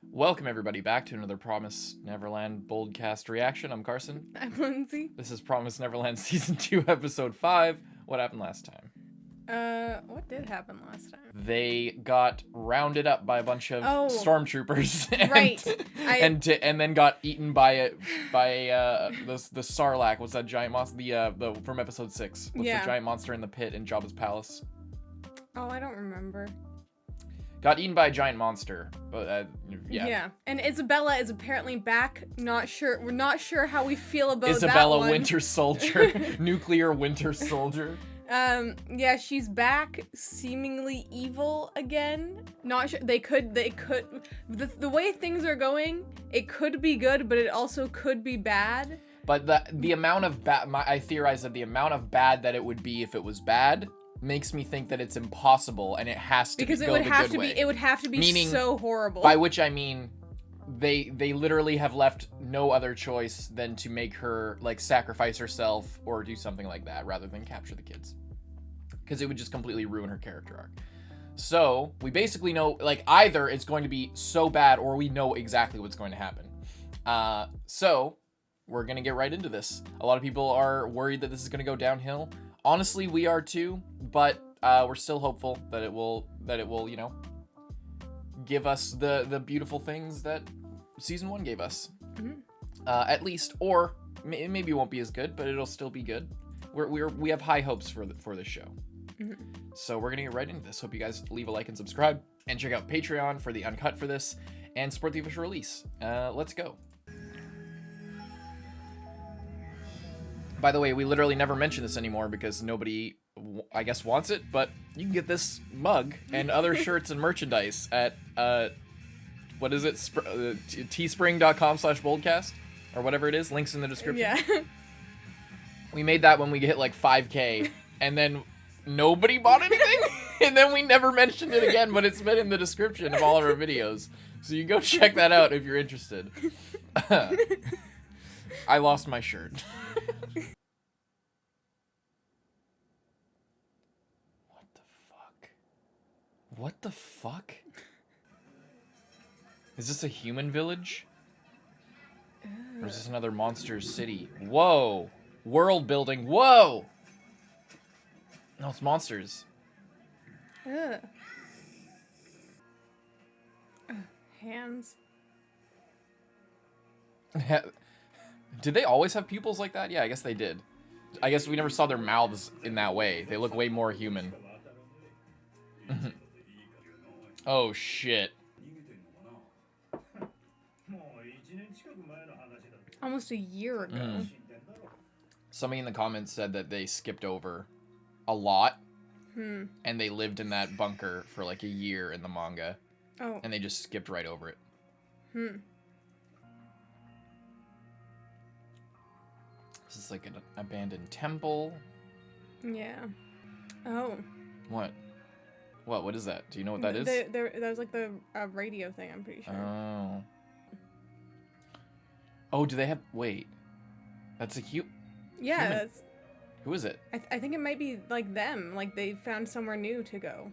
Welcome everybody back to another Promised Neverland Boldcast reaction. I'm Carson. I'm Lindsay. This is Promised Neverland Season 2, Episode 5. What happened last time? What did happen last time? They got rounded up by a bunch of stormtroopers, and then got eaten by the Sarlacc. What's that giant monster? The from Episode 6. What's the giant monster in the pit in Jabba's palace? Oh, I don't remember. Got eaten by a giant monster. Yeah. And Isabella is apparently back. We're not sure how we feel about Isabella that one. Winter Soldier. Nuclear Winter Soldier. Yeah, she's back, seemingly evil again. Not sure. They could. The way things are going, it could be good, but it also could be bad. But the amount of bad, I theorize that the amount of bad that it would be if it was bad makes me think that it's impossible, and it has to go the good way. It would have to be Meaning, so horrible. By which I mean, they literally have left no other choice than to make her like sacrifice herself or do something like that rather than capture the kids, because it would just completely ruin her character arc. So we basically know, like, either it's going to be so bad or we know exactly what's going to happen. So we're gonna get right into this. A lot of people are worried that this is gonna go downhill. Honestly, we are too, but we're still hopeful that it will, you know, give us the beautiful things that season 1 gave us. Mm-hmm. At least, or maybe it won't be as good, but it'll still be good. We have high hopes for this show. Mm-hmm. So we're gonna get right into this. Hope you guys leave a like and subscribe, and check out Patreon for the uncut for this, and support the official release. Let's go. By the way, we literally never mention this anymore because nobody, I guess, wants it, but you can get this mug and other shirts and merchandise at, what is it, teespring.com/boldcast, or whatever it is, links in the description. Yeah. We made that when we hit like 5K, and then nobody bought anything, and then we never mentioned it again, but it's been in the description of all of our videos, so you go check that out if you're interested. I lost my shirt. What the fuck? Is this a human village? Or is this another monster city? Whoa! World building. Whoa! No, it's monsters. Hands. Did they always have pupils like that? Yeah, I guess they did. I guess we never saw their mouths in that way. They look way more human. Oh, shit. Almost a year ago. Somebody in the comments said that they skipped over a lot. And they lived in that bunker for like a year in the manga. Oh. And they just skipped right over it. This is like an abandoned temple. Yeah. Oh. What? What is that? Do you know what that is? That was like the radio thing, I'm pretty sure. Oh. Oh, do they have... Wait. That's a Yeah, human. that's... Who is it? I think it might be like them. Like they found somewhere new to go.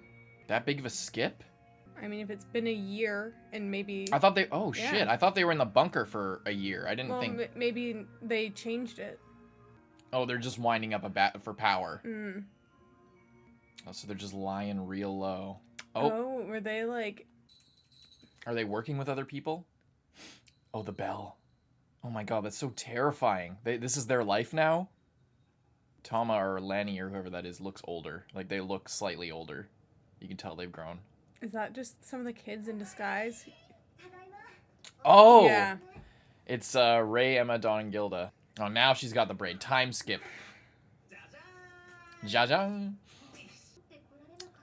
That big of a skip? I mean, if it's been a year and maybe... I thought they... Oh, shit. I thought they were in the bunker for a year. I didn't think... Well, maybe they changed it. Oh, they're just winding up for power. Mm. Oh, so they're just lying real low. Oh, were they like... Are they working with other people? Oh, the bell. Oh my god, that's so terrifying. This is their life now? Tama or Lanny or whoever that is looks older. Like, they look slightly older. You can tell they've grown. Is that just some of the kids in disguise? Oh! Yeah. It's Ray, Emma, Dawn, and Gilda. Oh, now she's got the braid. Time skip. Jaja.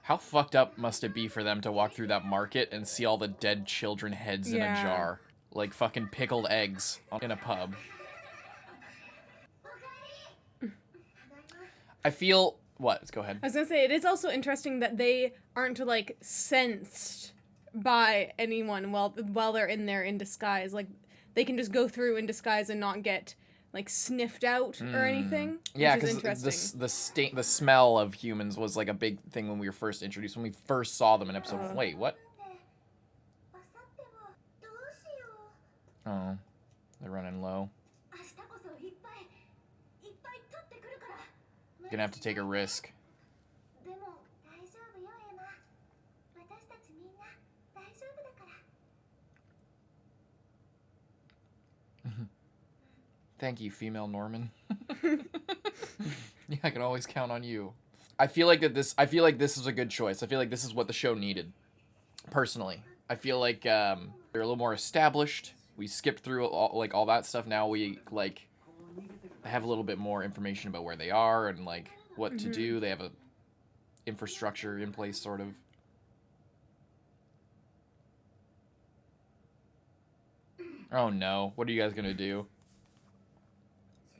How fucked up must it be for them to walk through that market and see all the dead children heads in a jar? Like fucking pickled eggs in a pub. I feel... What? Let's go ahead. I was gonna say, it is also interesting that they aren't, like, sensed by anyone while they're in there in disguise. Like, they can just go through in disguise and not get, like, sniffed out or anything. Yeah, because the smell of humans was, like, a big thing when we were first introduced. When we first saw them in episode... Wait, what? Oh, they're running low. Gonna have to take a risk. Thank you, female Norman. Yeah, I can always count on you. I feel like this is a good choice. I feel like this is what the show needed. Personally, I feel like they're a little more established. We skipped through all that stuff. Now we like have a little bit more information about where they are and like what to do. They have a infrastructure in place, sort of. Oh no! What are you guys gonna do?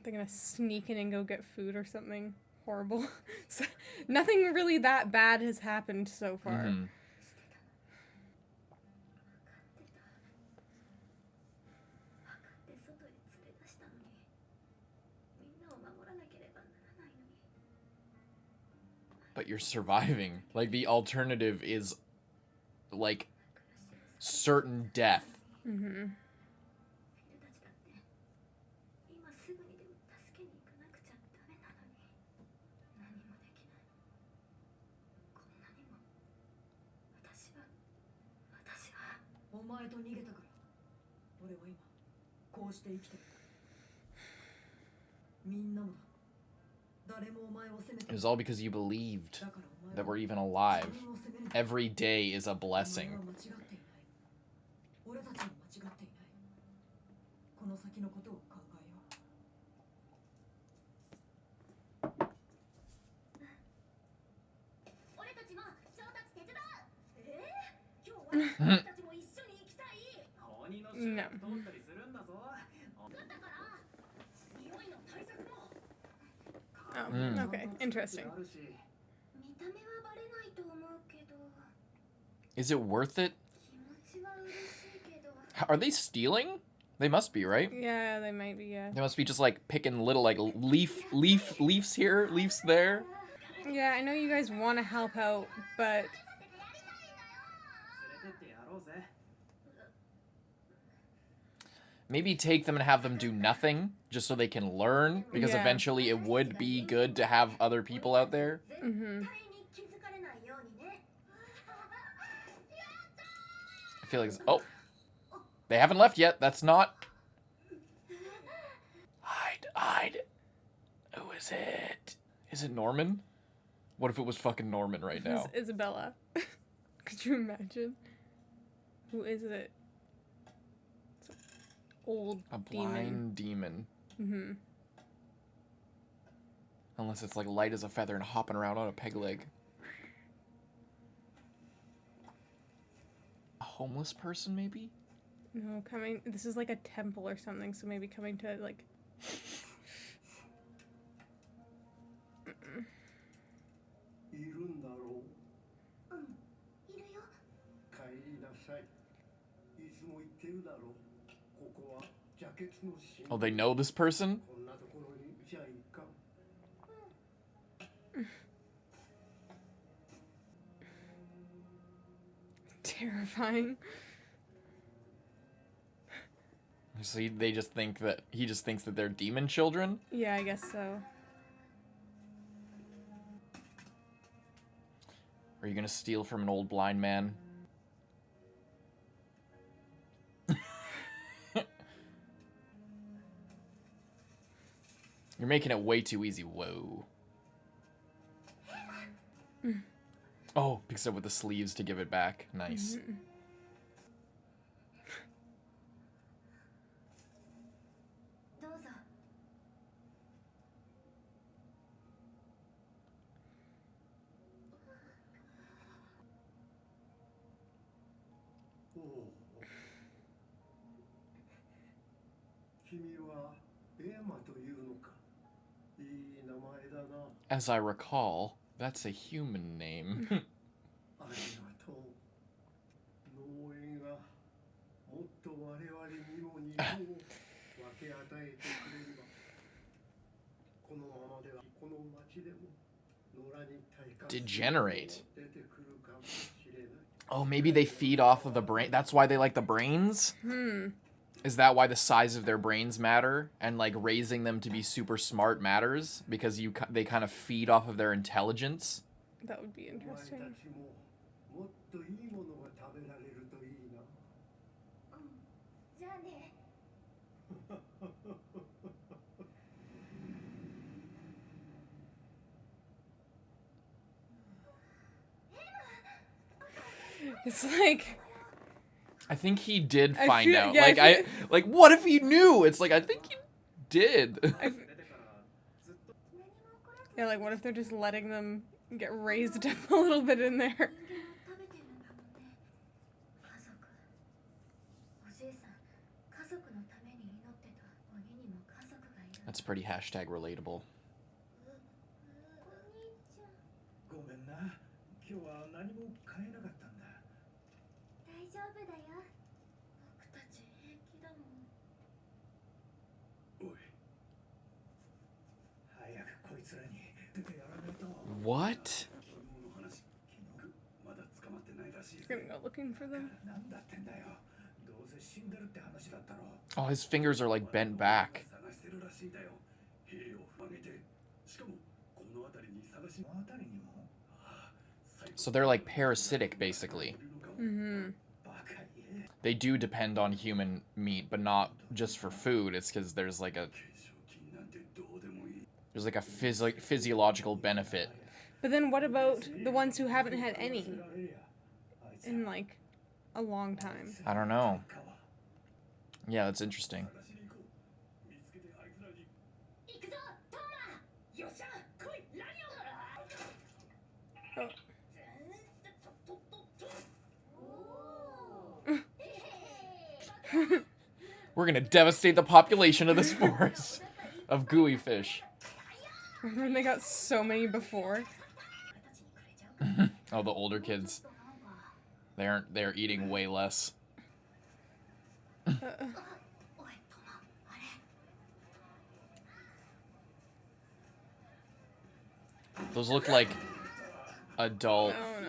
They're gonna sneak in and go get food or something horrible. So, nothing really that bad has happened so far. Mm-hmm. But you're surviving. Like, the alternative is, like, certain death. Mm-hmm. It was all because you believed that we're even alive. Every day is a blessing. No. Oh, okay. Interesting. Is it worth it? Are they stealing? They must be, right? Yeah, they might be, yeah. They must be just like picking little like leaves here, leaves there. Yeah, I know you guys want to help out, but maybe take them and have them do nothing just so they can learn, because Yeah. eventually it would be good to have other people out there. mm-hmm. I feel like oh, they haven't left yet. That's not. Hide. Who is it? Is it Norman? What if it was fucking Norman right now? It's Isabella. Could you imagine? Who is it? It's an old A blind demon. Mm-hmm. Unless it's like light as a feather and hopping around on a peg leg. A homeless person, maybe? No, coming. This is like a temple or something, so maybe coming to like. Oh, they know this person? Terrifying. So he just thinks that they're demon children? Yeah, I guess so. Are you gonna steal from an old blind man? You're making it way too easy. Whoa. Oh, picks it up with the sleeves to give it back. Nice. Mm-hmm. As I recall, that's a human name. Degenerate. Oh, maybe they feed off of the brain. That's why they like the brains? Is that why the size of their brains matter and like raising them to be super smart matters, because they kind of feed off of their intelligence? That would be interesting. It's like, I think he did I find feel- out. yeah, I Like what if he knew? It's like I think he did. yeah, like what if they're just letting them get raised up a little bit in there? That's pretty hashtag relatable. What? He's gonna go looking for them. Oh, his fingers are like bent back. So they're like parasitic, basically. Mm-hmm. They do depend on human meat, but not just for food. It's because there's like a physiological benefit. But then what about the ones who haven't had any in like a long time? I don't know. Yeah, that's interesting. We're gonna devastate the population of this forest of gooey fish. Remember when they got so many before? Oh, the older kids. They're eating way less. Those look like adult. Oh, no.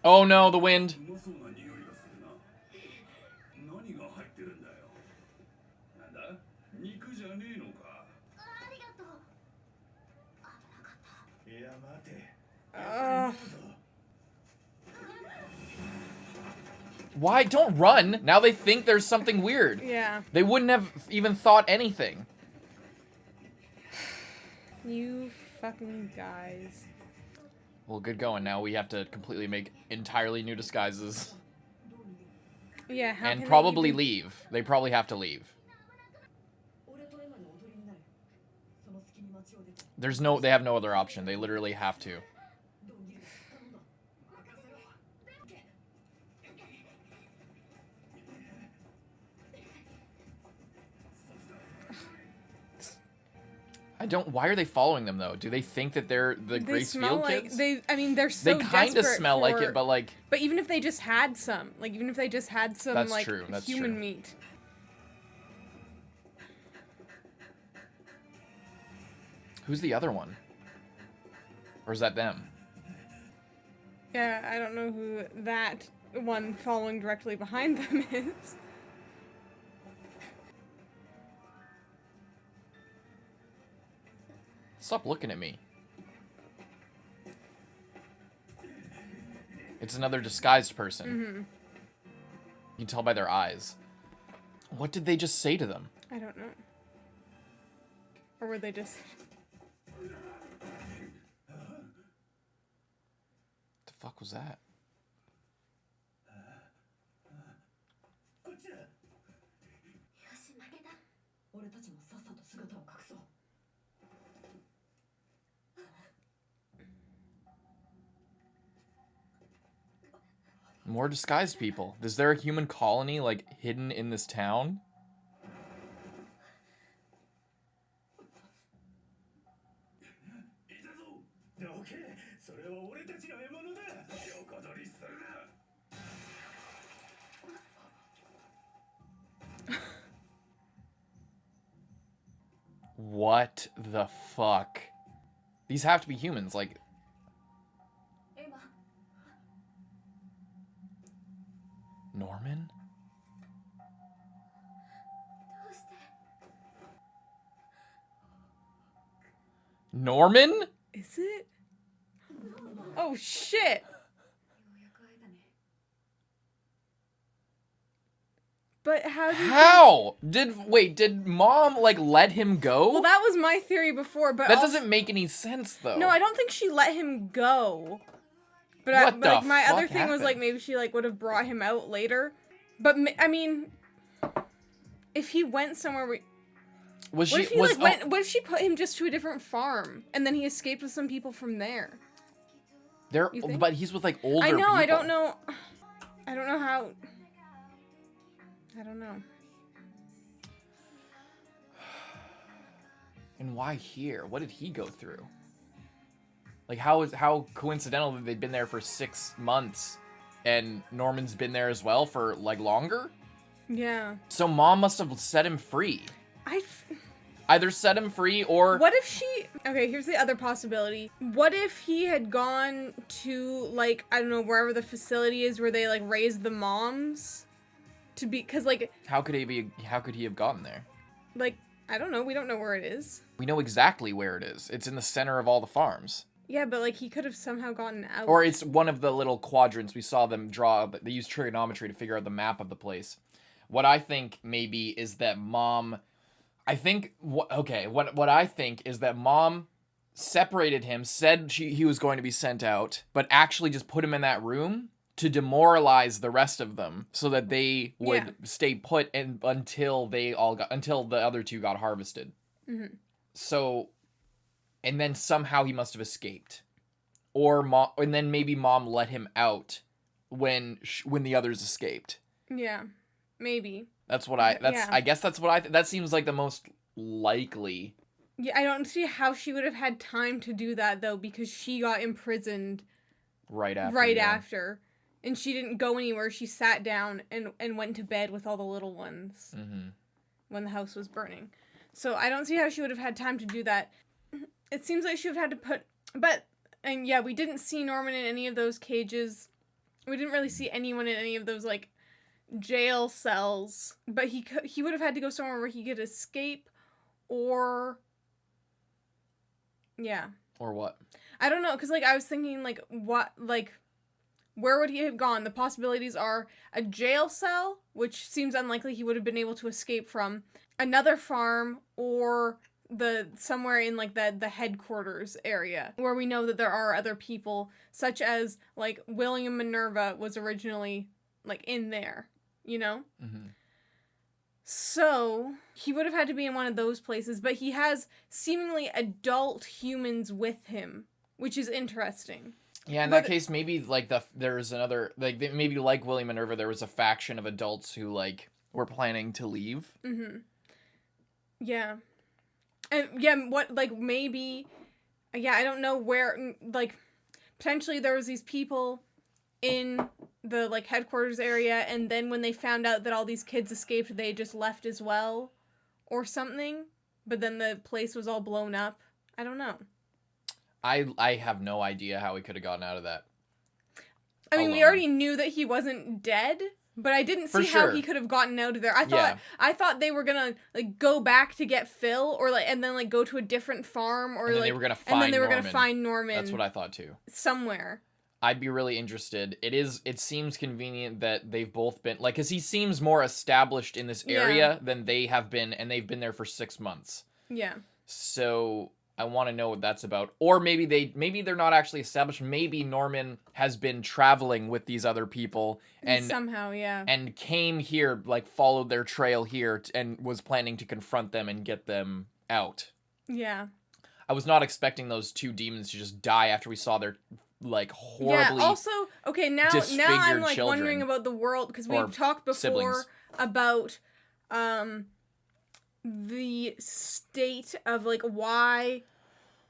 Oh no, the wind. Why? Don't run. Now they think there's something weird. Yeah. They wouldn't have even thought anything. You fucking guys. Well, good going. Now we have to completely make entirely new disguises. Yeah, how And can probably they even... leave. They probably have to leave. They have no other option. They literally have to. Why are they following them though? Do they think that they're the Grace Field kids? they're so They kind of desperate smell like it, but like... But even if they just had some, That's like true, that's human true. meat. Who's the other one? Or is that them? Yeah, I don't know who that one following directly behind them is. Stop looking at me. It's another disguised person. Mm-hmm. You can tell by their eyes. What did they just say to them? I don't know. Or were they just... The fuck was that? More disguised people. Is there a human colony, like, hidden in this town? What the fuck? These have to be humans, like... Norman? Norman? Is it? Oh shit! But How? Did mom, like, let him go? Well, that was my theory before, but that doesn't make any sense, though. No, I don't think she let him go. But, my other thing was, like, maybe she, like, would have brought him out later. But, I mean, if he went somewhere... What if she put him just to a different farm, and then he escaped with some people from there? But he's with, like, older people. I don't know how... I don't know. And why here? What did he go through? Like, how coincidental that they've been there for 6 months, and Norman's been there as well for, like, longer? Yeah. So mom must have set him free. Either set him free or... What if she... Okay, here's the other possibility. What if he had gone to, like, I don't know, wherever the facility is where they, like, raise the moms? To be... Because, like... How could he have gotten there? Like, I don't know. We don't know where it is. We know exactly where it is. It's in the center of all the farms. Yeah, but, like, he could have somehow gotten out. Or it's one of the little quadrants we saw them draw. They use trigonometry to figure out the map of the place. What I think, maybe, is that mom... I think... What I think is that mom separated him, said he was going to be sent out, but actually just put him in that room to demoralize the rest of them so that they would stay put until the other two got harvested. Mm-hmm. So, and then somehow he must have escaped, and then maybe mom let him out when the others escaped. Yeah, maybe. I guess that's what that seems like the most likely. Yeah, I don't see how she would have had time to do that though, because she got imprisoned right after. And she didn't go anywhere. She sat down and went to bed with all the little ones when the house was burning. So I don't see how she would have had time to do that. It seems like she would have had to put... And yeah, we didn't see Norman in any of those cages. We didn't really see anyone in any of those, like, jail cells. But he would have had to go somewhere where he could escape or... Yeah. Or what? I don't know, because, like, I was thinking, like, what, like... Where would he have gone? The possibilities are a jail cell, which seems unlikely he would have been able to escape from, another farm, or somewhere in, like, the headquarters area, where we know that there are other people, such as, like, William Minerva was originally, like, in there, you know? Mm-hmm. So, he would have had to be in one of those places, but he has seemingly adult humans with him, which is interesting. Yeah, in that case, maybe, like, there's another, like, maybe like William Minerva, there was a faction of adults who, like, were planning to leave. Mm-hmm. Yeah. And, yeah, maybe, yeah, I don't know where, like, potentially there was these people in the, like, headquarters area, and then when they found out that all these kids escaped, they just left as well, or something, but then the place was all blown up. I don't know. I have no idea how he could have gotten out of that. I mean, we already knew that he wasn't dead, but I didn't see how he could have gotten out of there. I thought they were gonna, like, go back to get Phil, or, like, and then, like, go to a different farm, or, and then like, they were gonna find and then they were gonna find Norman. That's what I thought too. Somewhere. I'd be really interested. It seems convenient that they've both been, like, because he seems more established in this area than they have been, and they've been there for 6 months. Yeah. So I want to know what that's about. Or maybe they're not actually established. Maybe Norman has been traveling with these other people and somehow, and came here, like, followed their trail here and was planning to confront them and get them out. Yeah. I was not expecting those two demons to just die after we saw their, like, horribly also, okay, now I'm, like, children, wondering about the world, because we've talked before siblings. about the state of, like, why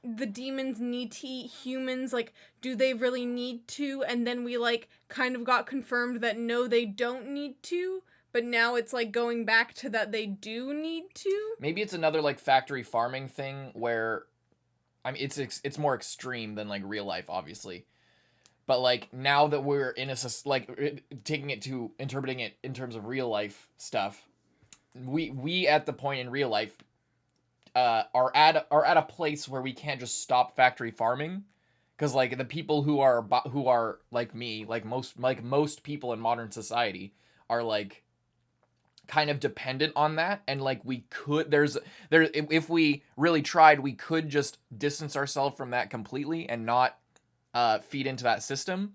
the demons need to eat humans. Like, do they really need to? And then we, like, kind of got confirmed that no, they don't need to, but now it's, like, going back to that they do need to. Maybe it's another, like, factory farming thing where, I mean, it's more extreme than, like, real life, obviously, But like now that we're in taking it to interpreting it in terms of real life stuff, we at the point in real life are at a place where we can't just stop factory farming, because like the people who are like me, like most people in modern society are like kind of dependent on that, and like we could if we really tried, we could just distance ourselves from that completely and not feed into that system.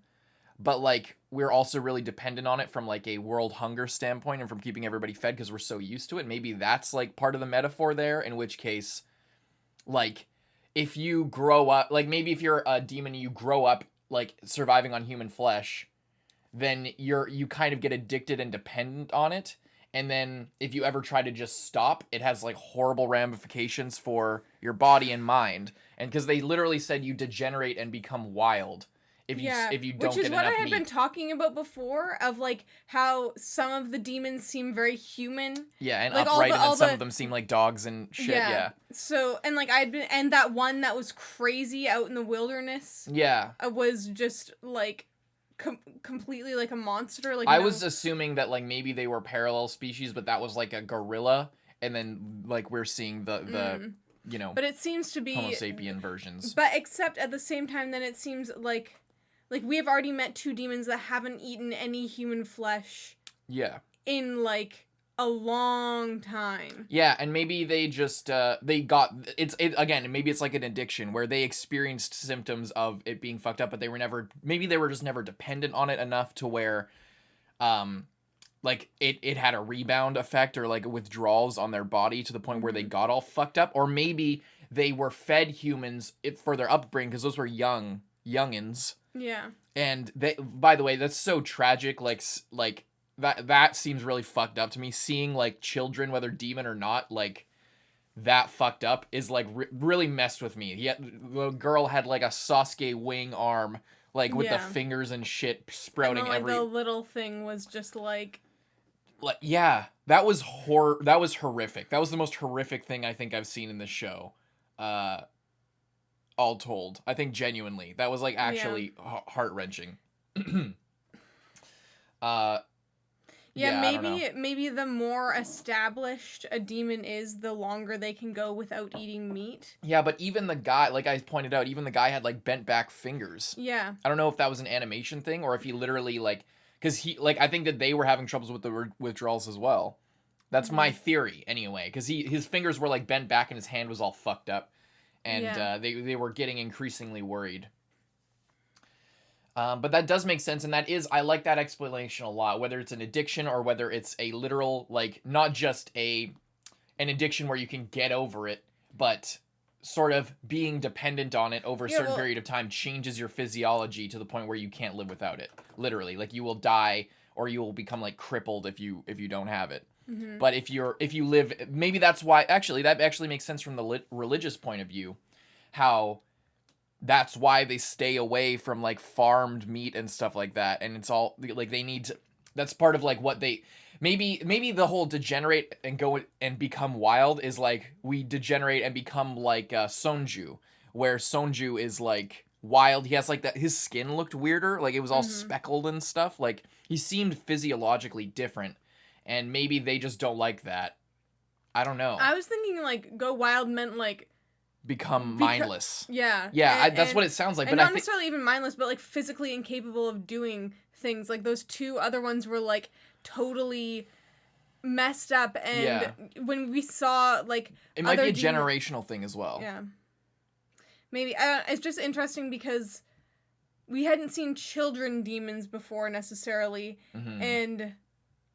But like we're also really dependent on it from like a world hunger standpoint and from keeping everybody fed because we're so used to it. Maybe that's like part of the metaphor there, in which case, like if you grow up, like maybe if you're a demon and you grow up like surviving on human flesh, then you kind of get addicted and dependent on it. And then if you ever try to just stop, it has like horrible ramifications for your body and mind. And because they literally said you degenerate and become wild if you don't get enough meat. Which is what I had been talking about before, of like how some of the demons seem very human. Yeah, and like upright, and then some of them seem like dogs and shit. Yeah. So, and like and that one that was crazy out in the wilderness. Yeah. Was just like completely like a monster. Like I was assuming that like maybe they were parallel species, but that was like a gorilla, and then like we're seeing the you know. But it seems to be Homo sapien versions. But except at the same time, then it seems like we have already met two demons that haven't eaten any human flesh. Yeah. In like a long time. Yeah, and maybe they just again, maybe it's like an addiction where they experienced symptoms of it being fucked up, but they were just never dependent on it enough to where like it had a rebound effect or like withdrawals on their body to the point where they got all fucked up. Or maybe they were fed humans for their upbringing, because those were youngins. Yeah. And they, by the way, that's so tragic. Like that seems really fucked up to me. Seeing like children, whether demon or not, like that fucked up is like really messed with me. The girl had like a Sasuke wing arm, like with the fingers and shit sprouting every. The little thing was just like yeah, that was That was horrific. That was the most horrific thing I think I've seen in this show. All told, I think genuinely that was like actually heart-wrenching. Maybe the more established a demon is, the longer they can go without eating meat. Yeah, but even the guy, like I pointed out, even the guy had like bent back fingers. Yeah. I don't know if that was an animation thing or if he literally like, because he like, I think that they were having troubles with the withdrawals as well. That's my theory anyway, because his fingers were like bent back and his hand was all fucked up, and they were getting increasingly worried. But that does make sense, and I like that explanation a lot, whether it's an addiction or whether it's a literal, like, not just an addiction where you can get over it, but sort of being dependent on it over a certain period of time changes your physiology to the point where you can't live without it. Literally, like you will die or you will become like crippled if you don't have it. Mm-hmm. But if you live, maybe that's why, that actually makes sense from the religious point of view, how that's why they stay away from like farmed meat and stuff like that. And it's all like they need to, that's part of like what they, maybe the whole degenerate and go and become wild is like we degenerate and become like Sonju, where Sonju is like wild. He has like that, his skin looked weirder, like it was all speckled and stuff. Like he seemed physiologically different, and maybe they just don't like that. I don't know. I was thinking like go wild meant like become mindless. Yeah. Yeah, that's what it sounds like. And but not necessarily even mindless, but like physically incapable of doing things. Like those two other ones were like totally messed up, and when we saw like it might be a generational thing as well. Yeah. Maybe it's just interesting because we hadn't seen children demons before necessarily, and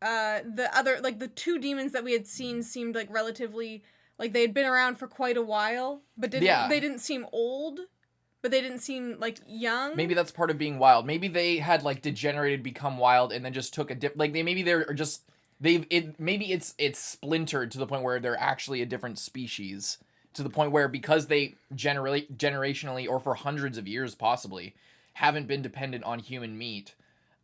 the other, like the two demons that we had seen seemed like relatively, like they had been around for quite a while, but they didn't seem old, but they didn't seem like young. Maybe that's part of being wild. Maybe they had like degenerated, become wild, and then just took a dip. Like maybe it's splintered to the point where they're actually a different species. To the point where, because they generationally or for hundreds of years possibly haven't been dependent on human meat,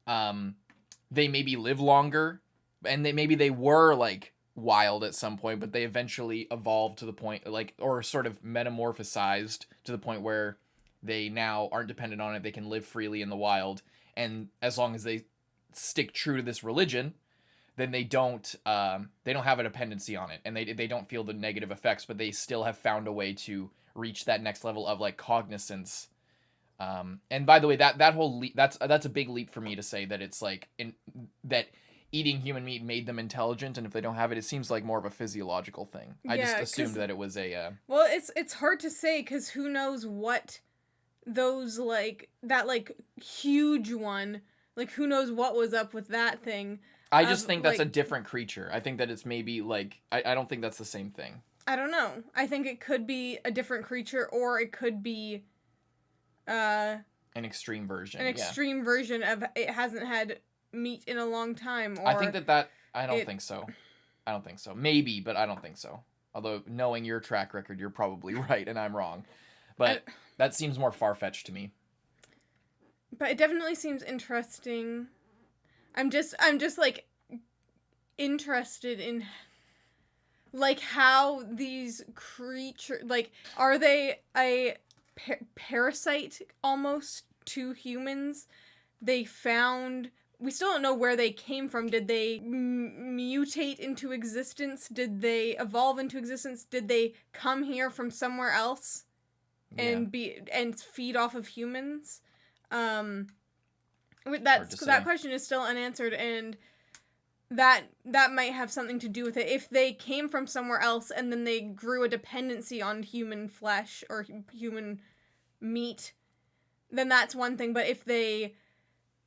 they maybe live longer, and maybe they were like wild at some point, but they eventually evolved to the point, like, or sort of metamorphosized to the point where they now aren't dependent on it. They can live freely in the wild, and as long as they stick true to this religion, then they don't have a dependency on it, and they don't feel the negative effects, but they still have found a way to reach that next level of like cognizance. And by the way, that whole leap, that's a big leap for me to say that it's like that eating human meat made them intelligent, and if they don't have it, it seems like more of a physiological thing. I just assumed that it was a well, it's hard to say, because who knows what those like that like huge one, like who knows what was up with that thing. I just think that's a different creature. I think that it's maybe like I don't think that's the same thing. I don't know. I think it could be a different creature, or it could be an extreme version. An extreme version of it hasn't had meat in a long time. Or I think that I don't think so. I don't think so. Maybe, but I don't think so. Although knowing your track record, you're probably right and I'm wrong. But that seems more far-fetched to me. But it definitely seems interesting. I'm just like interested in like how these creatures, like, are they a parasite almost to humans? We still don't know where they came from. Did they mutate into existence? Did they evolve into existence? Did they come here from somewhere else and feed off of humans? That question is still unanswered, and that might have something to do with it. If they came from somewhere else and then they grew a dependency on human flesh or human meat, then that's one thing. But if they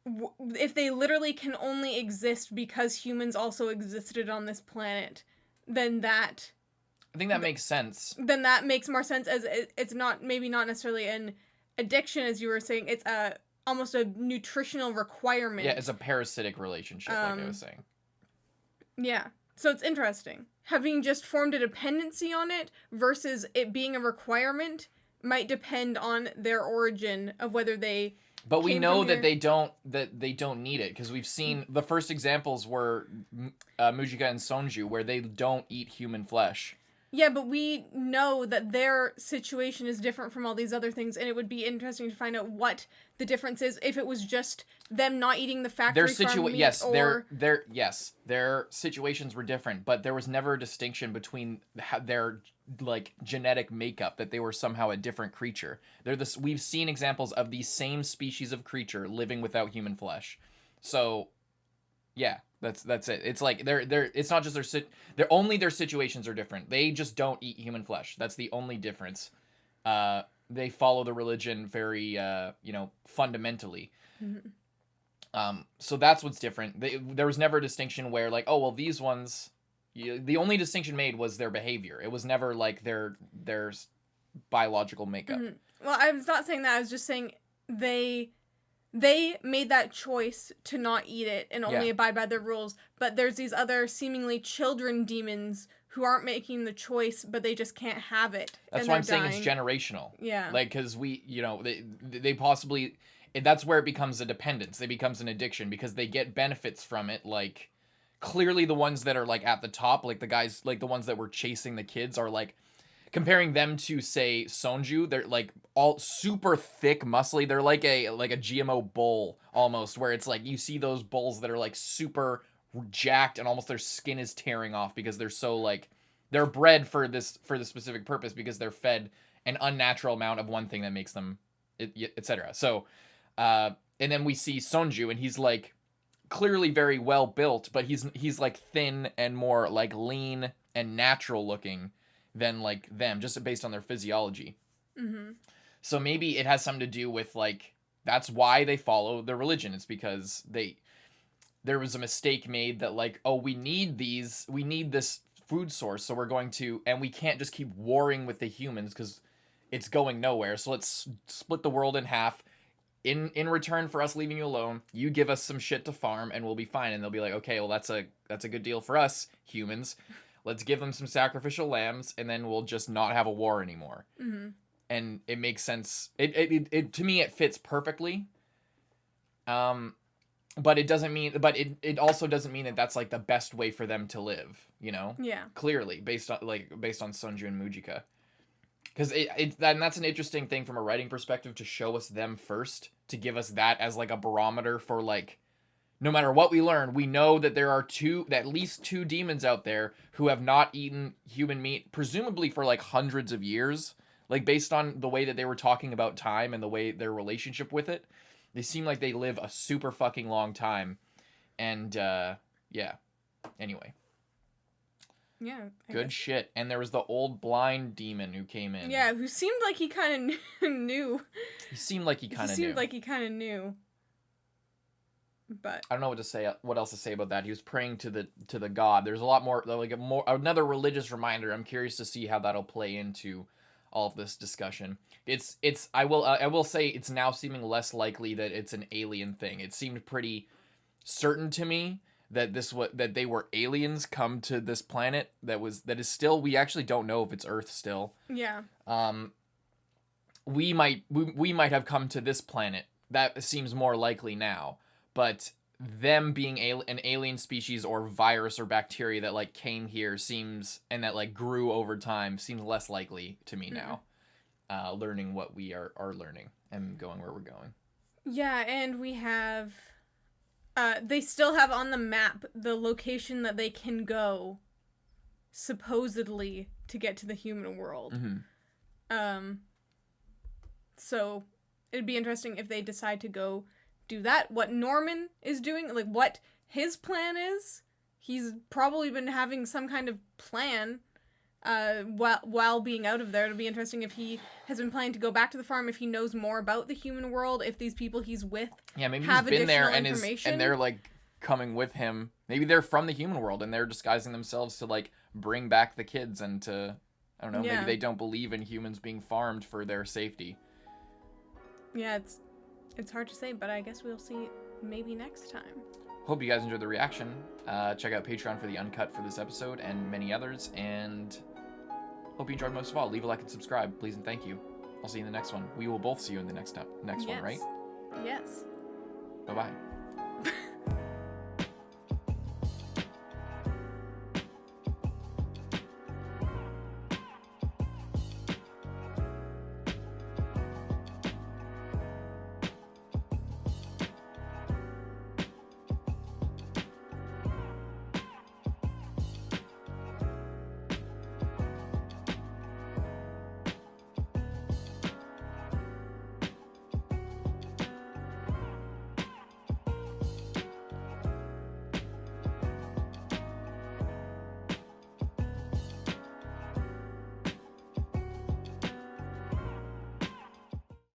literally can only exist because humans also existed on this planet, then I think that makes sense. Then that makes more sense, as it's not necessarily an addiction, as you were saying. It's almost a nutritional requirement. Yeah, it's a parasitic relationship, like I was saying. Yeah. So it's interesting. Having just formed a dependency on it versus it being a requirement might depend on their origin of whether they. But we know that they don't need it, because we've seen the first examples were Mujika and Sonju, where they don't eat human flesh. Yeah, but we know that their situation is different from all these other things, and it would be interesting to find out what the difference is, if it was just them not eating the factory farm meat. Yes, their situations were different, but there was never a distinction between their like genetic makeup, that they were somehow a different creature. We've seen examples of the same species of creature living without human flesh. So, yeah. That's it. It's like it's not just their situations are different. They just don't eat human flesh. That's the only difference. They follow the religion very fundamentally. Mm-hmm. So that's what's different. There was never a distinction where like, oh well, these ones. The only distinction made was their behavior. It was never like their biological makeup. Mm-hmm. Well, I was not saying that. I was just saying they made that choice to not eat it and only abide by their rules. But there's these other seemingly children demons who aren't making the choice, but they just can't have it. That's why I'm saying it's generational. Yeah. Like, because they possibly, that's where it becomes a dependence. It becomes an addiction because they get benefits from it. Like, clearly the ones that are like at the top, like the guys, like the ones that were chasing the kids are like, comparing them to, say, Sonju, they're like all super thick, muscly. They're like a GMO bull almost, where it's like you see those bulls that are like super jacked and almost their skin is tearing off because they're so like they're bred for the specific purpose because they're fed an unnatural amount of one thing that makes them, etc. So, and then we see Sonju and he's like clearly very well built, but he's like thin and more like lean and natural looking than like them, just based on their physiology. Mm-hmm. So maybe it has something to do with like, that's why they follow the religion. It's because there was a mistake made that like, oh, we need this food source, so we're going to, and we can't just keep warring with the humans because it's going nowhere. So let's split the world in half. In return for us leaving you alone, you give us some shit to farm and we'll be fine. And they'll be like, okay, well that's a good deal for us humans. Let's give them some sacrificial lambs, and then we'll just not have a war anymore. Mm-hmm. And it makes sense. It to me, it fits perfectly. But it doesn't mean. But it also doesn't mean that that's like the best way for them to live. You know. Yeah. Clearly, based on Sonju and Mujika. Because and that's an interesting thing from a writing perspective, to show us them first, to give us that as like a barometer for like, no matter what we learn, we know that there are at least two demons out there who have not eaten human meat, presumably for like hundreds of years. Like, based on the way that they were talking about time and the way their relationship with it, they seem like they live a super fucking long time. And yeah. Anyway. Yeah. Good shit. And there was the old blind demon who came in. Yeah, who seemed like he kind of knew. He seemed like he kind of knew. But I don't know what else to say about that. He was praying to the god. There's a lot more, like another religious reminder. I'm curious to see how that'll play into all of this discussion. I will say it's now seeming less likely that it's an alien thing. It seemed pretty certain to me that they were aliens come to this planet that is still, we actually don't know if it's Earth still. Yeah. We might have come to this planet. That seems more likely now. But them being an alien species or virus or bacteria that like came here seems, and that like grew over time, seems less likely to me now. Learning what we are learning and going where we're going. Yeah, and we have they still have on the map the location that they can go, supposedly, to get to the human world. Mm-hmm. So it'd be interesting if they decide to go do that. What Norman is doing, like what his plan is. He's probably been having some kind of plan while being out of there. It'll be interesting if he has been planning to go back to the farm, if he knows more about the human world, if these people he's with maybe have he's been there and information. they're like coming with him. Maybe they're from the human world and they're disguising themselves to like bring back the kids and to, I don't know, maybe they don't believe in humans being farmed for their safety. Yeah, it's hard to say, but I guess we'll see maybe next time. Hope you guys enjoyed the reaction. Check out Patreon for the uncut for this episode and many others, and hope you enjoyed most of all. Leave a like and subscribe, please and thank you. I'll see you in the next one. We will both see you in the next one, right? Yes. Bye-bye.